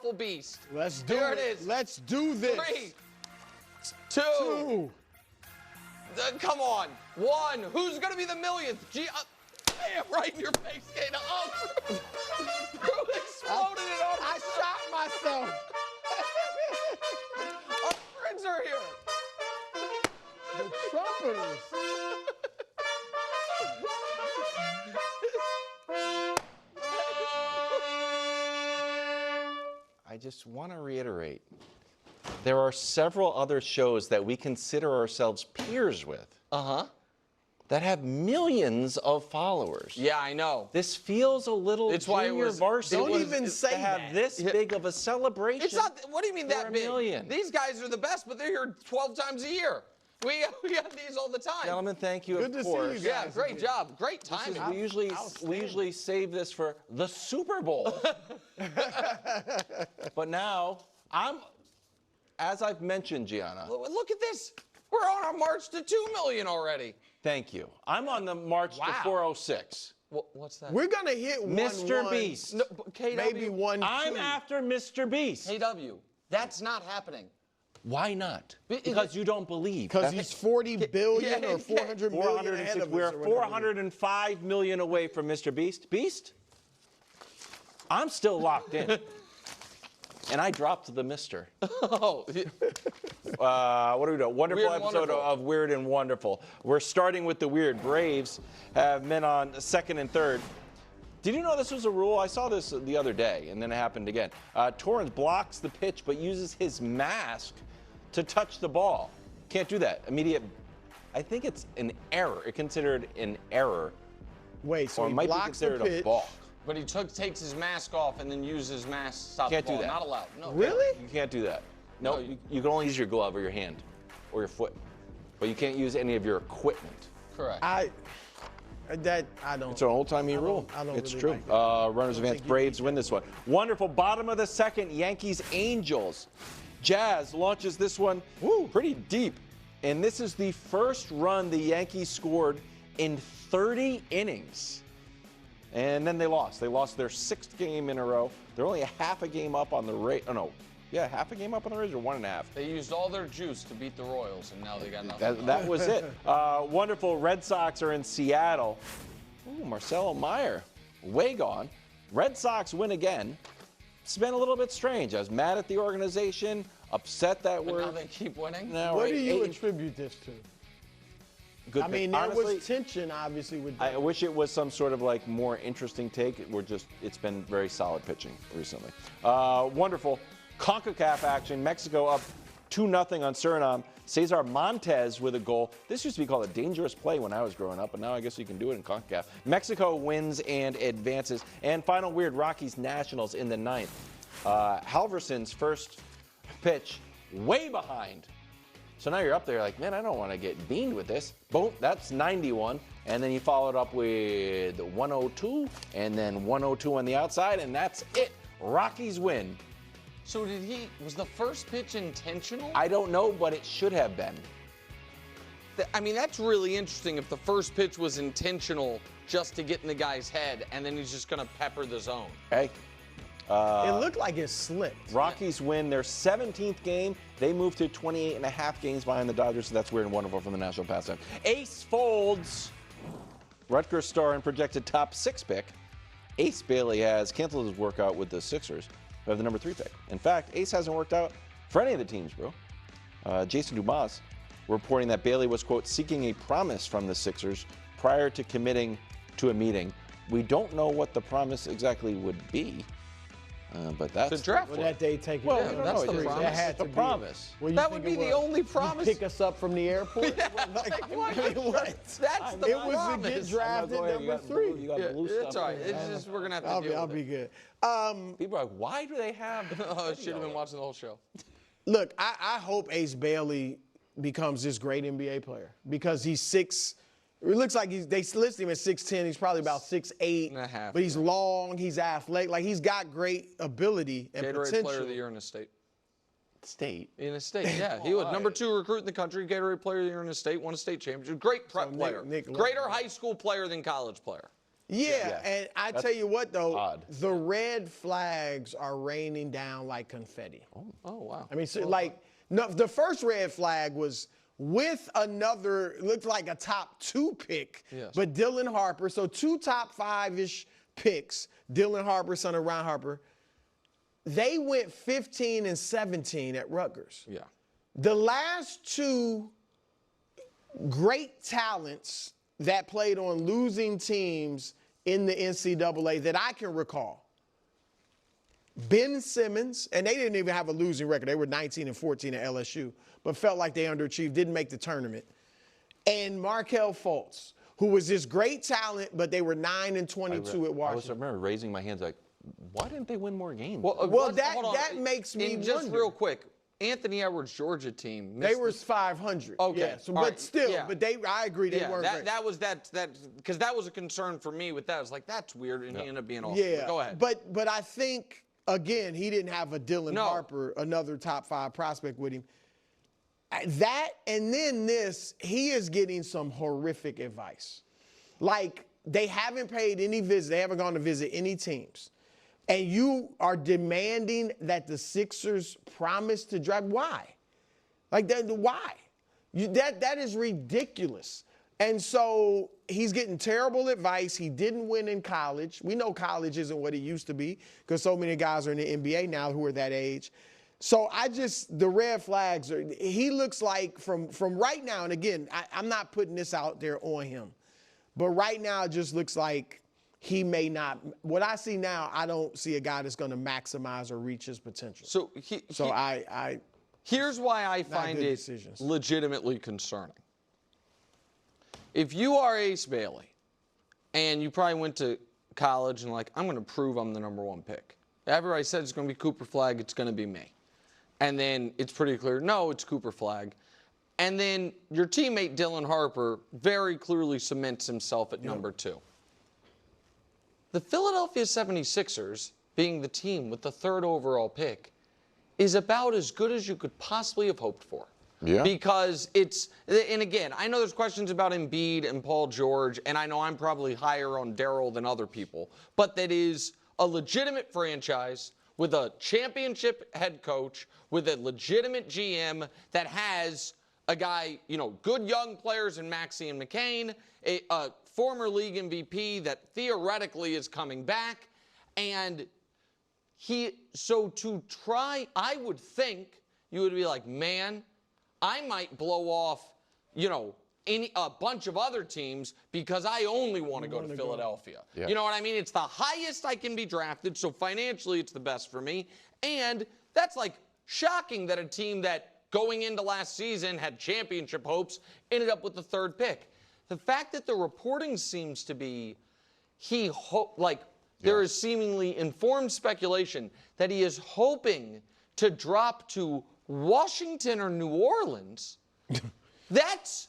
powerful beast. Let's do Here it. it is. Let's do this. 3, 2. Come on. 1. Who's going to be the millionth? Bam, right in your face, Kata. Oh, Drew exploded it off. I shot myself. Our friends are here. The trumpeters. I just want to reiterate, there are several other shows that we consider ourselves peers with. That have millions of followers. Yeah, I know. This feels a little It's why it junior was- varsity. Don't even say to have that. this big of a celebration. It's not. What do you mean for that a big? million. These guys are the best, but they're here 12 times a year. We have these all the time. Gentlemen, thank you. Good of to see course. you Yeah, guys. great job. Great timing. We usually save this for the Super Bowl. But now as I've mentioned, Gianna. Look at this. We're on our march to 2 million already. Thank you. I'm on the march to 406. What's that? We're gonna hit Mr. Beast. No, KW. maybe 1, 2. I'm after Mr. Beast. KW. That's not happening. Why not? Is Because you don't believe. Because he's 40 billion yeah, or 400 million ahead of us. We're or whatever. 405 million away from Mr. Beast. Beast? I'm still locked in. And I dropped the Mister. Oh. What do we do? Wonderful Weird and episode Wonderful. of Weird and Wonderful. We're starting with the weird. Braves have men on second and third. Did you know this was a rule? I saw this the other day, and then it happened again. Torrens blocks the pitch, but uses his mask to touch the ball. Can't do that. Immediate. I think it's an error. It's considered an error. Wait, so Or it he might be blocks the considered a pitch. balk. But he takes his mask off and then uses his mask to stop Can't the do ball. that. Not allowed. No. Really? You can't do that. No, No, you can only use your glove or your hand or your foot. But you can't use any of your equipment. Correct. I don't. It's an old-timey rule. I don't It's really true. like it. Runners advance. Braves win this one. Wonderful. Bottom of the second. Yankees Angels. Jazz launches this one pretty deep. And this is the first run the Yankees scored in 30 innings. And then they lost. They lost their 6th game in a row. They're only a half a game up on the Rays. Oh, no. Yeah, half a game up on the Rays or 1.5. They used all their juice to beat the Royals, and now they got nothing. That was it. Wonderful. Red Sox are in Seattle. Ooh, Marcelo Meyer, way gone. Red Sox win again. It's been a little bit strange. I was mad at the organization, upset that But we're. now they keep winning. Now What we're do you 8 attribute this to? Good I pick. mean, there Honestly, was tension, obviously, with I wish it was some sort of like more interesting take. It's been very solid pitching recently. Wonderful. CONCACAF action. Mexico up 2-0 on Suriname. Cesar Montes with a goal. This used to be called a dangerous play when I was growing up, but now I guess you can do it in CONCACAF. Mexico wins and advances. And final weird, Rockies Nationals in the 9th. Halverson's first pitch way behind. So now you're up there like, man, I don't want to get beamed with this. Boom, that's 91. And then you followed up with 102, and then 102 on the outside, and that's it. Rockies win. So was the first pitch intentional? I don't know, but it should have been. I mean, that's really interesting if the first pitch was intentional just to get in the guy's head, and then he's just going to pepper the zone. Hey, it looked like it slipped. Rockies win their 17th game. They move to 28.5 games behind the Dodgers, so that's weird and wonderful from the National Pastime. Ace folds. Rutgers star and projected top 6 pick. Ace Bailey has canceled his workout with the Sixers, who have the number 3 pick. In fact, Ace hasn't worked out for any of the teams, bro. Jason Dumas reporting that Bailey was, quote, seeking a promise from the Sixers prior to committing to a meeting. We don't know what the promise exactly would be. But that's The draft Well, one. that day taken. Well, care we of. don't know. that's the It promise. That had it's to a be. promise. What you That think would it be the was? only promise. Pick us up from the airport. What? What? That's the It was to promise. get drafted number 3. You got Yeah, blue it's stuff all right. there. It's just we're gonna have to I'll deal be with it. good. People are like, why do they have? Oh, I should have been watching the whole show. Look, I hope Ace Bailey becomes this great NBA player because he's 6. It looks like they list him at 6'10". He's probably about 6'8". And a half, But he's long. He's athletic. Like he's got great ability and Gatorade potential. Player of the Year in his state. State. In his state, yeah. He was number 2 recruit in the country, Gatorade Player of the Year in his state, won a state championship. Great prep player. Nick Greater high school player than college player. Yeah, and I tell you what, though, odd. the red flags are raining down like confetti. Oh, wow. I mean, so, no, the first red flag was with another, looked like a top 2 pick, but Dylan Harper. So 2 top 5-ish picks, Dylan Harper, son of Ron Harper. They went 15 and 17 at Rutgers. Yeah. The last 2 great talents that played on losing teams in the NCAA that I can recall. Ben Simmons, and they didn't even have a losing record. They were 19 and 14 at LSU, but felt like they underachieved, didn't make the tournament. And Markelle Fultz, who was this great talent, but they were 9 and 22 at Washington. I remember raising my hands like, why didn't they win more games? Well, that makes me just wonder. real quick. Anthony Edwards' Georgia team. They were 500. Okay, yeah, so, but right. still, Yeah. but I agree they weren't great. That was because that was a concern for me with that. I was like, that's weird, and he ended up being awesome. Yeah, But go ahead. But I think again he didn't have a Dylan Harper, another top 5 prospect with him. That and then this, he is getting some horrific advice. Like they haven't paid any visits, they haven't gone to visit any teams. And you are demanding that the Sixers promise to draft. Why? Like, why? That is ridiculous. And so he's getting terrible advice. He didn't win in college. We know college isn't what it used to be because so many guys are in the NBA now who are that age. So the red flags are, he looks like from right now, and again, I'm not putting this out there on him, but right now it just looks like he may not. What I see now, I don't see a guy that's going to maximize or reach his potential. Here's why I find it legitimately concerning. If you are Ace Bailey, and you probably went to college and like, I'm going to prove I'm the #1 pick. Everybody said it's going to be Cooper Flagg, it's going to be me. And then it's pretty clear, no, it's Cooper Flagg. And then your teammate Dylan Harper very clearly cements himself at #2. The Philadelphia 76ers, being the team with the 3rd overall pick, is about as good as you could possibly have hoped for. Yeah. Because and again, I know there's questions about Embiid and Paul George, and I know I'm probably higher on Daryl than other people, but that is a legitimate franchise with a championship head coach, with a legitimate GM that has a guy, good young players in Maxey and McCain, a former league MVP that theoretically is coming back, and I would think you would be like, man, I might blow off, a bunch of other teams because I only want to go to Philadelphia. Yeah. You know what I mean? It's the highest I can be drafted, so financially it's the best for me. And that's like shocking that a team that going into last season had championship hopes ended up with the 3rd pick. The fact that the reporting seems to be there is seemingly informed speculation that he is hoping to drop to Washington or New Orleans. That's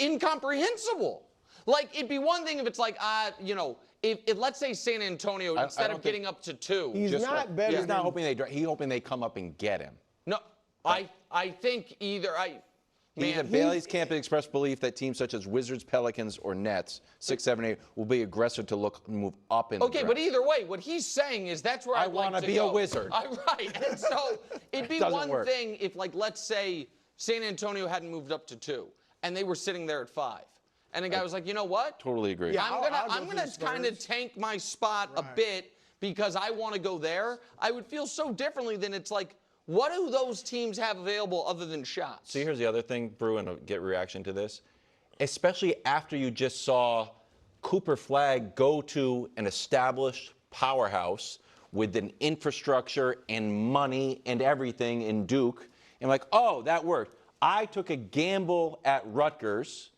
incomprehensible. Like, it'd be one thing if it's like, if let's say San Antonio, instead of getting up to 2. He's not better. He's not hoping he's hoping they come up and get him. No, I think either Bailey's camp expressed belief that teams such as Wizards, Pelicans, or Nets, 6, 7, 8, will be aggressive to move up in the draft. But either way, what he's saying is that's where I want to be a Wizard. Right. And so it'd be one thing if, let's say San Antonio hadn't moved up to 2, and they were sitting there at 5. And the guy was like, you know what? Totally agree. Yeah, I'm gonna kind of tank my spot a bit because I want to go there. I would feel so differently than it's like, what do those teams have available other than shots? See, here's the other thing, Brew, and I'll get reaction to this. Especially after you just saw Cooper Flagg go to an established powerhouse with an infrastructure and money and everything in Duke, and like, oh, that worked. I took a gamble at Rutgers,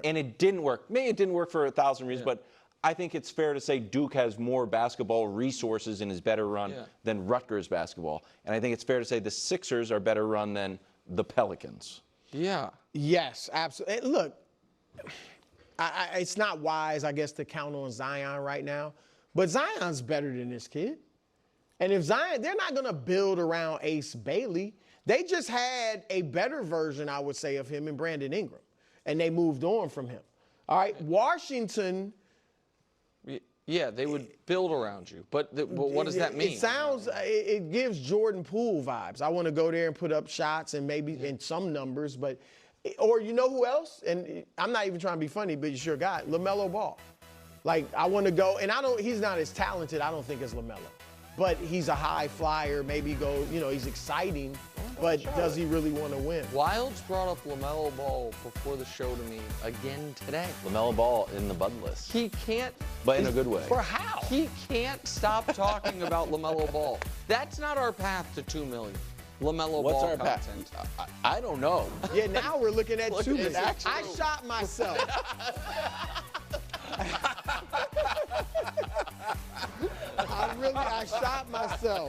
and it didn't work. Maybe it didn't work for 1,000 reasons, but I think it's fair to say Duke has more basketball resources and is better run than Rutgers basketball. And I think it's fair to say the Sixers are better run than the Pelicans. Yeah. Yes, absolutely. Look, it's not wise, I guess, to count on Zion right now. But Zion's better than this kid. And if Zion, they're not going to build around Ace Bailey. They just had a better version, I would say, of him in Brandon Ingram. And they moved on from him. All right, Washington Yeah, they would build around you. But what does that mean? It sounds, it gives Jordan Poole vibes. I want to go there and put up shots and maybe in some numbers, but, or you know who else? And I'm not even trying to be funny, but you sure got LaMelo Ball. Like, I want to go, and he's not as talented, I don't think, as LaMelo. But he's a high flyer, maybe he's exciting, but does he really want to win? Wilds brought up LaMelo Ball before the show to me again today. LaMelo Ball in the Bud list. He can't. But in a good way. For how? He can't stop talking about LaMelo Ball. That's not our path to 2 million. LaMelo What's Ball our content. I don't know. Yeah, now we're looking at 2 million. Actually, I shot myself. I shot myself.